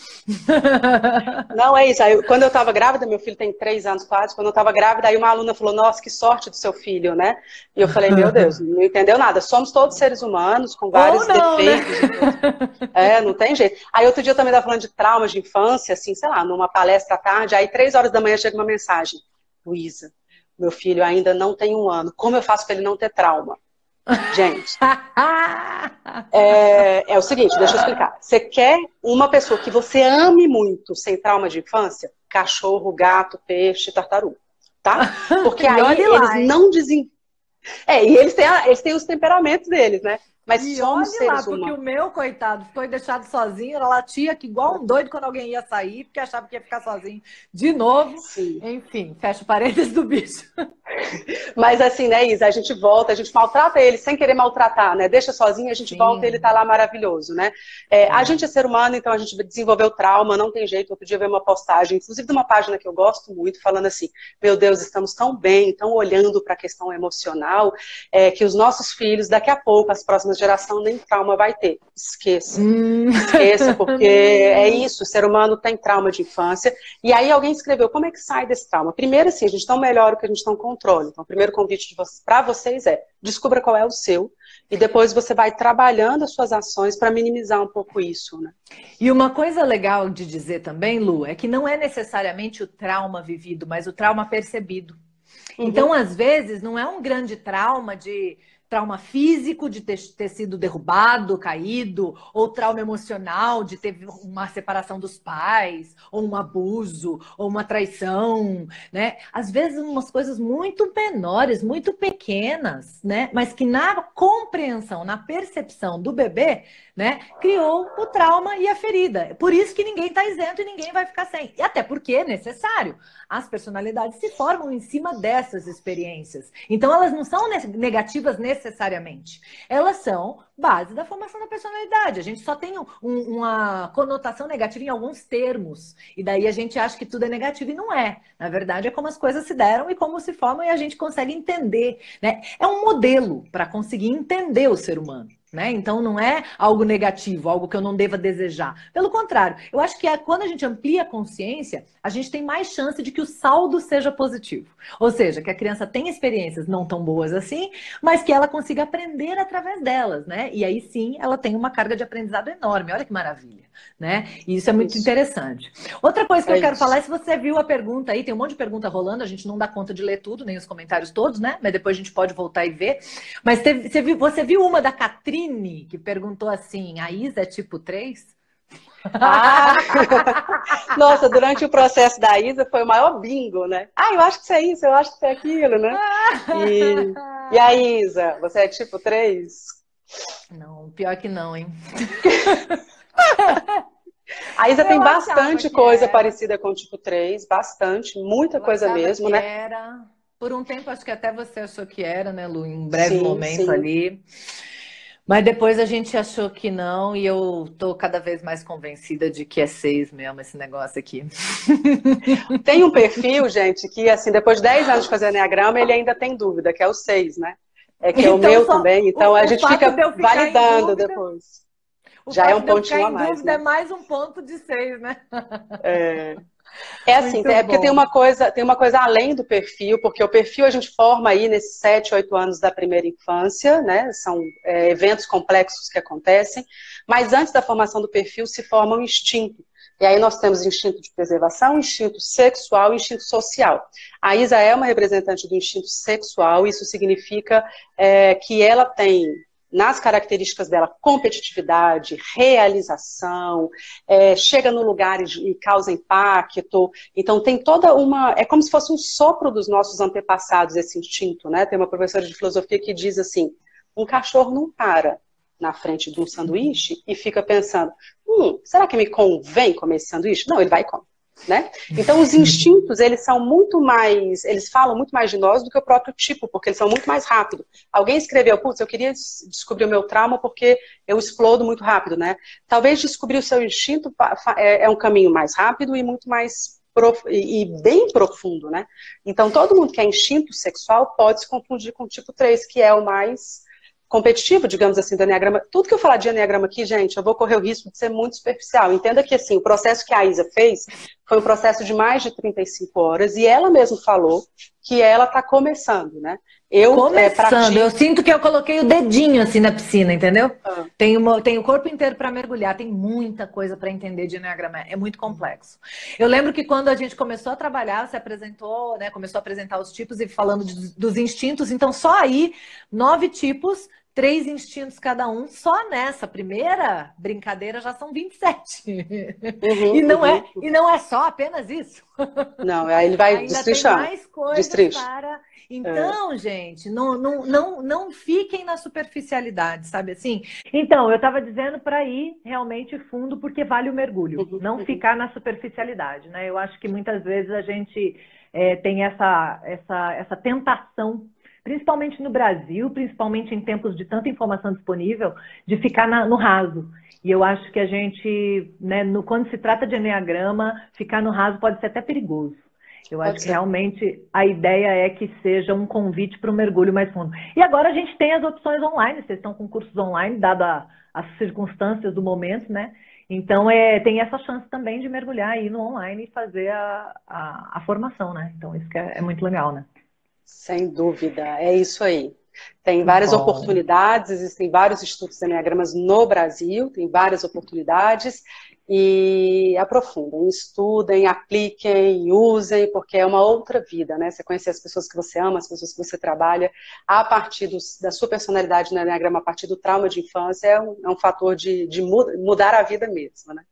Não, é isso. Aí, quando eu estava grávida, meu filho tem 3 anos quase, quando eu estava grávida, aí uma aluna falou, nossa, que sorte do seu filho, né? E eu falei, meu Deus, não entendeu nada. Somos todos seres humanos com vários defeitos. Né? Não tem jeito. Aí outro dia eu também estava falando de traumas de infância, assim, sei lá, numa palestra à tarde, aí 3 horas da manhã chega uma mensagem. Luísa, meu filho ainda não tem 1 ano. Como eu faço para ele não ter trauma? Gente, é o seguinte, deixa eu explicar. Você quer uma pessoa que você ame muito sem trauma de infância? Cachorro, gato, peixe, tartaruga, tá? Porque aí eles não desenvolvem. E eles têm os temperamentos deles, né? Mas e somos olha seres lá, porque humanos. O meu, coitado, foi deixado sozinho, ela latia que igual um doido quando alguém ia sair, porque achava que ia ficar sozinho de novo. Sim. Enfim, fecha o parênteses do bicho. Mas assim, né, Isa, a gente volta, a gente maltrata ele sem querer maltratar, né? Deixa sozinho, a gente volta e ele tá lá maravilhoso, né? A gente é ser humano, então a gente desenvolveu trauma, não tem jeito. Outro dia eu vi uma postagem, inclusive de uma página que eu gosto muito, falando assim, meu Deus, estamos tão bem, tão olhando para a questão emocional, que os nossos filhos, daqui a pouco, as próximas gerações, nem trauma vai ter. Esqueça. Esqueça, porque é isso, o ser humano tem trauma de infância. E aí alguém escreveu, como é que sai desse trauma? Primeiro assim, a gente não melhora o que a gente não controla. Então, o primeiro convite para vocês descubra qual é o seu e depois você vai trabalhando as suas ações para minimizar um pouco isso, né? E uma coisa legal de dizer também, Lu, é que não é necessariamente o trauma vivido, mas o trauma percebido. Então, às vezes, não é um grande trauma físico de ter sido derrubado, caído, ou trauma emocional de ter uma separação dos pais, ou um abuso, ou uma traição, né? Às vezes umas coisas muito menores, muito pequenas, né? Mas que na compreensão, na percepção do bebê, né, criou o trauma e a ferida. Por isso que ninguém está isento e ninguém vai ficar sem. E até porque é necessário. As personalidades se formam em cima dessas experiências. Então, elas não são negativas necessariamente. Elas são base da formação da personalidade. A gente só tem uma conotação negativa em alguns termos. E daí a gente acha que tudo é negativo e não é. Na verdade, é como as coisas se deram e como se formam e a gente consegue entender, né? É um modelo para conseguir entender o ser humano. Né? Então não é algo negativo, algo que eu não deva desejar. Pelo contrário, eu acho que quando a gente amplia a consciência, a gente tem mais chance de que o saldo seja positivo. Ou seja, que a criança tenha experiências não tão boas assim, mas que ela consiga aprender através delas, né? E aí sim, ela tem uma carga de aprendizado enorme. Olha que maravilha, né? E isso é muito interessante. Outra coisa que eu quero falar é se você viu a pergunta aí, tem um monte de pergunta rolando, a gente não dá conta de ler tudo, nem os comentários todos, né? Mas depois a gente pode voltar e ver. Mas você viu uma da Catrine, que perguntou assim, a Isa é tipo 3? Nossa, durante o processo da Isa foi o maior bingo, né? Eu acho que isso é isso, eu acho que isso é aquilo, né? E a Isa, você é tipo 3? Não, pior que não, hein? A Isa tem bastante coisa parecida com o tipo 3, bastante, muita coisa mesmo, né? Era. Por um tempo, acho que até você achou que era, né, Lu? Em um breve momento ali. Mas depois a gente achou que não, e eu tô cada vez mais convencida de que é 6 mesmo, esse negócio aqui. Tem um perfil, gente, que assim, depois de 10 anos de fazer Eneagrama, ele ainda tem dúvida, que é o 6, né? é que é o Então, meu também, então a gente fica de eu ficar validando dúvida, depois. o Já é fato um de eu ficar pontinho a em mais, dúvida é né? mais um ponto de 6, né? É assim, Muito é porque bom. tem uma coisa além do perfil, porque o perfil a gente forma aí nesses 7, 8 anos da primeira infância, né? São eventos complexos que acontecem, mas antes da formação do perfil se forma um instinto. E aí nós temos instinto de preservação, instinto sexual e instinto social. A Isa é uma representante do instinto sexual, isso significa que ela tem nas características dela, competitividade, realização, chega no lugar e causa impacto. Então tem toda uma... É como se fosse um sopro dos nossos antepassados, esse instinto, né? Tem uma professora de filosofia que diz assim, um cachorro não para na frente de um sanduíche e fica pensando, será que me convém comer esse sanduíche? Não, ele vai e come. Né? Então os instintos, eles falam muito mais de nós do que o próprio tipo, porque eles são muito mais rápidos. Alguém escreveu, putz, eu queria descobrir o meu trauma porque eu explodo muito rápido, né? Talvez descobrir o seu instinto é um caminho mais rápido e muito mais e bem profundo, né? Então todo mundo que é instinto sexual pode se confundir com o tipo 3, que é o mais competitivo, digamos assim, do Enneagrama. Tudo que eu falar de Enneagrama aqui, gente, eu vou correr o risco de ser muito superficial. Entenda que, assim, o processo que a Isa fez foi um processo de mais de 35 horas e ela mesma falou que ela está começando, né? Começando, eu sinto que eu coloquei o dedinho assim na piscina, entendeu? Tenho o corpo inteiro para mergulhar, tem muita coisa para entender de Enneagrama, é muito complexo. Eu lembro que quando a gente começou a trabalhar, você apresentou, né? Começou a apresentar os tipos e falando dos instintos, então só aí, 9 tipos, 3 instintos cada um, só nessa primeira brincadeira já são 27. E não é só apenas isso. Não, aí ele vai Ainda tem destrinchando. mais coisas para... Então, gente, não fiquem na superficialidade, sabe assim? Então, eu estava dizendo para ir realmente fundo, porque vale o mergulho. Não ficar na superficialidade, né? Eu acho que muitas vezes a gente tem essa tentação, principalmente no Brasil, principalmente em tempos de tanta informação disponível, de ficar no raso. E eu acho que a gente, né, quando se trata de Enneagrama, ficar no raso pode ser até perigoso. Eu acho que realmente a ideia é que seja um convite para um mergulho mais fundo. E agora a gente tem as opções online, vocês estão com cursos online, dada as circunstâncias do momento, né? Então tem essa chance também de mergulhar aí no online e fazer a formação, né? Então isso que é muito legal, né? Sem dúvida, é isso aí. Tem várias oportunidades, existem vários institutos de Enneagramas no Brasil, tem várias oportunidades, e aprofundem, estudem, apliquem, usem, porque é uma outra vida, né? Você conhecer as pessoas que você ama, as pessoas que você trabalha, a partir da sua personalidade no Enneagrama, a partir do trauma de infância, é um fator de mudar a vida mesmo, né?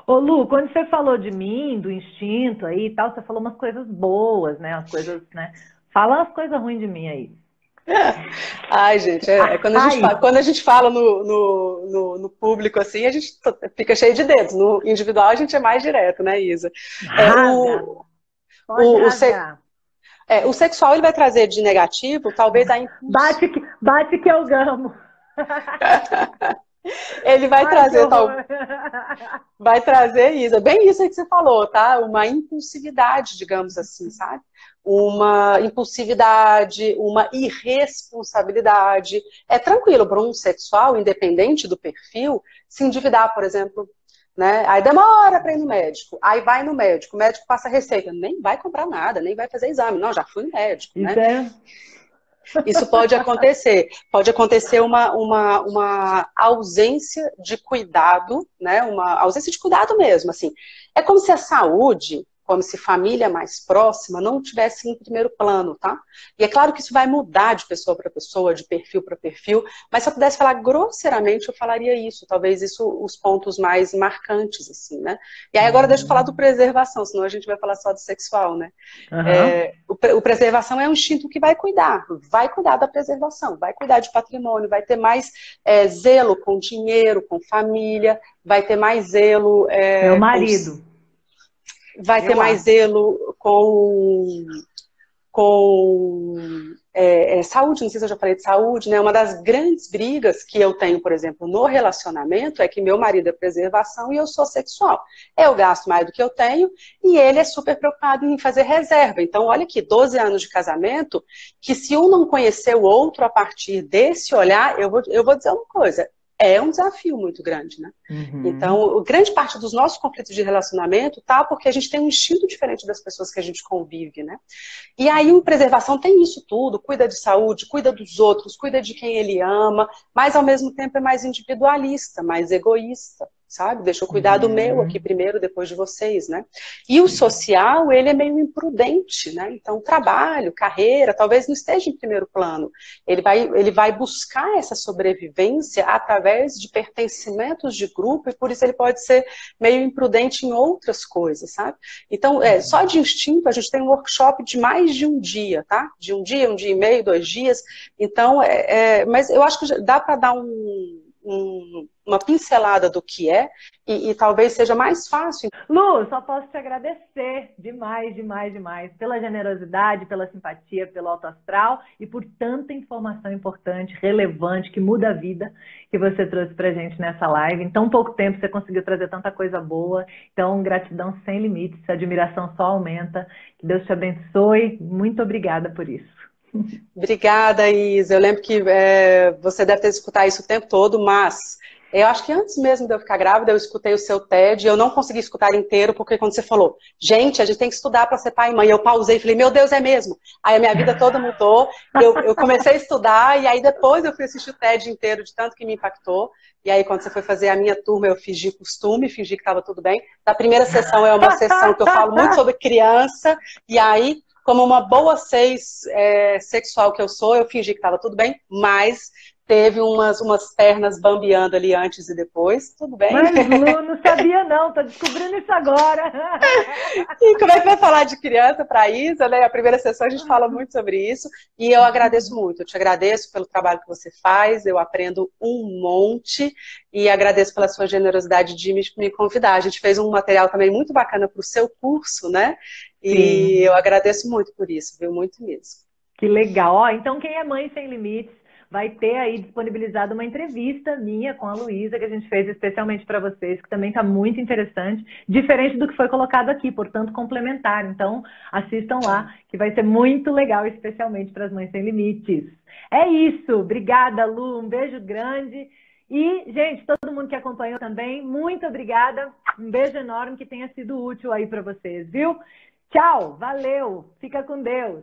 Ô Lu, quando você falou de mim, do instinto aí e tal, você falou umas coisas boas, né? As coisas, né? Fala as coisas ruins de mim aí. Ai, gente, quando a gente fala no público assim, a gente fica cheio de dedos. No individual a gente é mais direto, né, Isa? O sexual ele vai trazer de negativo, talvez a impulso. Bate que eu gamo. Ele vai trazer vai trazer, Isa, bem isso aí que você falou, tá? Uma impulsividade, digamos assim, sabe? Uma impulsividade, uma irresponsabilidade. É tranquilo para um sexual, independente do perfil, se endividar, por exemplo, né? Aí demora para ir no médico, aí vai no médico, o médico passa a receita, nem vai comprar nada, nem vai fazer exame, não, já fui no médico, né? Isso pode acontecer uma ausência de cuidado, né? Uma ausência de cuidado mesmo, assim. É como se a saúde, como se família mais próxima não tivesse em primeiro plano, tá? E é claro que isso vai mudar de pessoa para pessoa, de perfil para perfil, mas se eu pudesse falar grosseiramente, eu falaria isso, talvez isso os pontos mais marcantes, assim, né? E aí agora deixa eu falar do preservação, senão a gente vai falar só do sexual, né? O preservação é um instinto que vai cuidar da preservação, vai cuidar de patrimônio, vai ter mais zelo com dinheiro, com família, vai ter mais zelo... Meu marido. Vai ter mais zelo com saúde, não sei se eu já falei de saúde, né? Uma das grandes brigas que eu tenho, por exemplo, no relacionamento é que meu marido é preservação e eu sou sexual. Eu gasto mais do que eu tenho e ele é super preocupado em fazer reserva. Então, olha aqui, 12 anos de casamento, que se um não conhecer o outro a partir desse olhar, eu vou dizer uma coisa, é um desafio muito grande, né? Então, grande parte dos nossos conflitos de relacionamento tá porque a gente tem um instinto diferente das pessoas que a gente convive, né? E aí, o preservação tem isso tudo, cuida de saúde, cuida dos outros, cuida de quem ele ama, mas ao mesmo tempo é mais individualista, mais egoísta, sabe? Deixa eu cuidar do meu aqui primeiro, depois de vocês, né? E o social, ele é meio imprudente, né? Então, trabalho, carreira, talvez não esteja em primeiro plano. Ele vai buscar essa sobrevivência através de pertencimentos de grupo e por isso ele pode ser meio imprudente em outras coisas, sabe? Então, só de instinto, a gente tem um workshop de mais de um dia, tá? De um dia e meio, 2 dias. Então, mas eu acho que dá para dar uma pincelada do que é e talvez seja mais fácil. Lu, só posso te agradecer demais, demais, demais pela generosidade, pela simpatia, pelo alto astral e por tanta informação importante, relevante, que muda a vida que você trouxe pra gente nessa live. Em tão pouco tempo você conseguiu trazer tanta coisa boa. Então, gratidão sem limites, a admiração só aumenta. Que Deus te abençoe. Muito obrigada por isso. Obrigada, Isa. Eu lembro que você deve ter escutado isso o tempo todo, mas eu acho que antes mesmo de eu ficar grávida, eu escutei o seu TED e eu não consegui escutar inteiro, porque quando você falou, gente, a gente tem que estudar para ser pai e mãe, eu pausei e falei, meu Deus, é mesmo? Aí a minha vida toda mudou, eu comecei a estudar e aí depois eu fui assistir o TED inteiro, de tanto que me impactou. E aí quando você foi fazer a minha turma, eu fingi costume, fingi que estava tudo bem. A primeira sessão é uma sessão que eu falo muito sobre criança, e aí como uma boa sexual que eu sou, eu fingi que estava tudo bem, mas teve umas pernas bambeando ali antes e depois, tudo bem? Mas, Lu, não sabia não, tô descobrindo isso agora. E como é que vai falar de criança para a Isa, né? A primeira sessão a gente fala muito sobre isso, e eu agradeço muito, eu te agradeço pelo trabalho que você faz, eu aprendo um monte, e agradeço pela sua generosidade de me convidar. A gente fez um material também muito bacana para o seu curso, né? E sim, eu agradeço muito por isso, viu? Muito mesmo. Que legal. Ó, então quem é Mãe Sem Limites vai ter aí disponibilizado uma entrevista minha com a Luísa, que a gente fez especialmente para vocês, que também está muito interessante, diferente do que foi colocado aqui, portanto complementar. Então assistam lá, que vai ser muito legal, especialmente para as Mães Sem Limites. É isso. Obrigada, Lu. Um beijo grande. E, gente, todo mundo que acompanhou também, muito obrigada. Um beijo enorme, que tenha sido útil aí para vocês, viu? Tchau, valeu, fica com Deus.